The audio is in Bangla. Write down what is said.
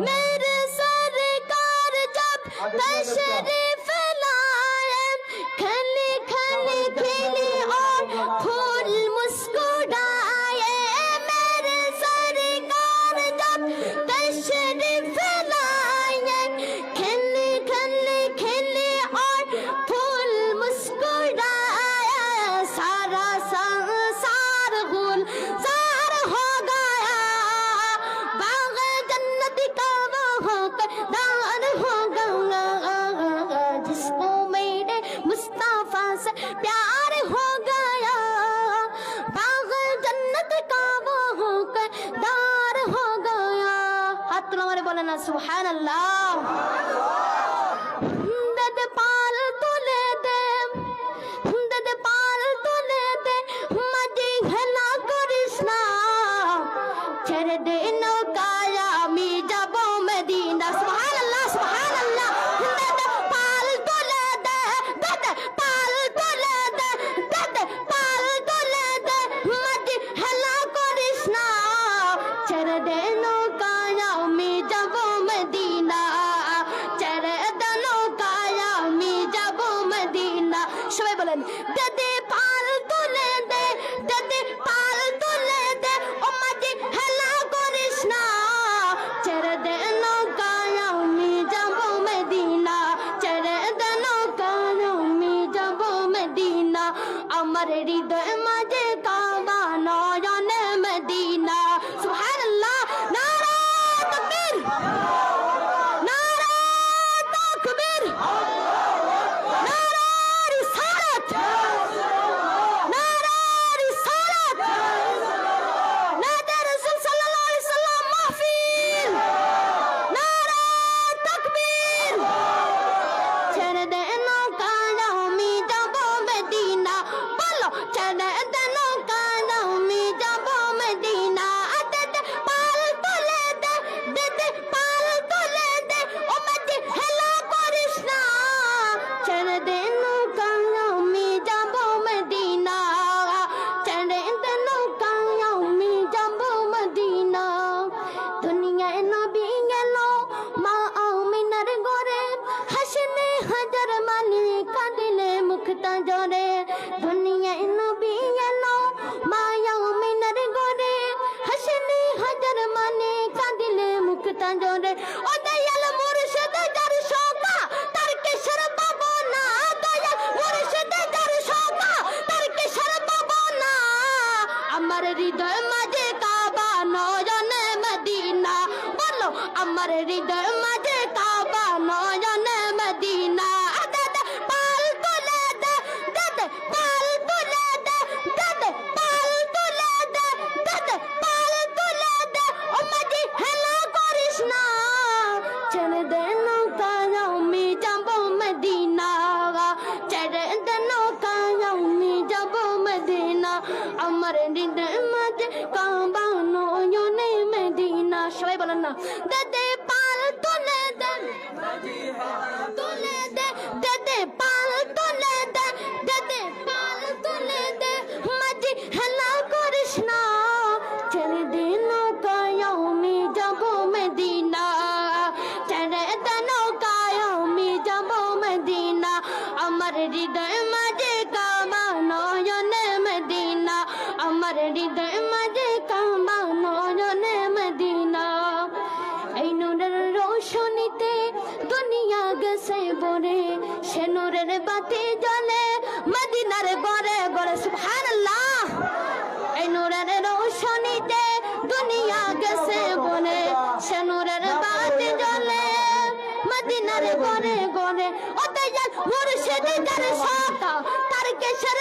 मेरे सरकार जब तशरीफ लाए, खिली खिली खिली और फूल मुस्कुराए। मेरे सरकार जब तशरीफ लाए, खिली खिली खिली और फूल मुस्कुराए। सारा संसार गुलजार हो गया, बाग जन्नत का वो होकर दार हो गया। जिसको मेरे मुस्तफा से प्यार हो गया, बाग जन्नत का वो होकर दार हो गया। हाथ तुलो मारे बोले ना सुभान अल्लाह। दद पाल तुले दे, दद पाल तुले दे, मजी घना कृष्णा ছেড়ে দে নৌকায় আমি যাব মদিনা। সুবহান আল্লাহ সুবহান আল্লাহ। দদ পাল তুলে দে, দদ পাল তুলে দে, দদ পাল তুলে দে, মজি ঘনা কৃষ্ণা ছেড়ে দে নৌকায় আমি যাব মদিনা, ছেড়ে দে নৌকায় আমি যাব মদিনা। সবাই বলেন দদে পাল তুলে দে, দদে পাল তুলে দে, ও মাঝি হেলা করিস না, ছেড়ে দে নৌকায় আমি যাব মদিনা, ছেড়ে দে নৌকায় আমি যাব মদিনা। আমার হৃদয় মাঝে কাবা নয়নে মদিনা। সুবহানাল্লাহ। নারা তাকবীর, নারা তাকবীর, নারা রিসালাত, নারা রিসালাত, নাদা রাসূল সাল্লাল্লাহু আলাইহি সাল্লাম মাহফিল, নারা তাকবীর। ছেড়ে দে নৌকায় আমি যাব মদিনা, বলো ছেড়ে দে নৌকায় আমি যাব মদিনা। দে পাল তুলে দে, দে পাল তুলে দে, ও মাঝি হেলা করিস না, ছেড়ে দে নৌকায় আমি যাব মদিনা, ছেড়ে দে নৌকায় আমি যাব মদিনা। দুনিয়ায় নবী গেল মা আমিনার ঘরে, হাসনে হাজার মানি কাঁদিলে মুখটা জরে। দুনিয়ায় নবী গেল মা আমিনার ঘরে, হাসনে হাজার মানি কাঁদিলে মুখটা জরে। ও দয়াল মুর্শিদ যার শোকা তার কিসের ভাবনা, দয়াল মুর্শিদ যার শোকা তার কিসের ভাবনা। আমার হৃদয় মাঝে কাবা নয়নে মদিনা, বলো আমার হৃদয় মাঝে কাবা নয়নে মদিনা। দদ পাল তুলে দে, দদ পাল তুলে দে, দদ পাল তুলে দে, দদ পাল তুলে দে, ও মাঝি হেলা করিস না, ছেড়ে দে নৌকায় আমি যাব মদিনা, ছেড়ে দে নৌকায় আমি যাব মদিনা। আমার হৃদয় মাঝে কাবা নয়নে মদিনা। সবাই বলেন না দদে পাল তুলে দে, তুলে দে, দদে পাল তুলে দে, দদে পাল তুলে দে, মাঝি হেলা করিস না, ছেড়ে দে নৌকায় আমি যাব মদিনা, ছেড়ে দে নৌকায় আমি যাব মদিনা। আমার হৃদয় মাঝে কাবা নয়নে মদিনা, আমার হৃদয় মাঝে কাবা নয়নে মদিনা। এই নূরের রোশনীতে দুনিয়া গেছে ভরে, সে নূরের বাতি জ্বলে মদিনার ঘরে ঘরে। সুবহানাল্লাহ। এই নূরের রোশনীতে দুনিয়া গেছে ভরে, সে নূরের বাতি জ্বলে মদিনার ঘরে ঘরে। ও দয়াল মুর্শিদ যার শোকা তার কিসের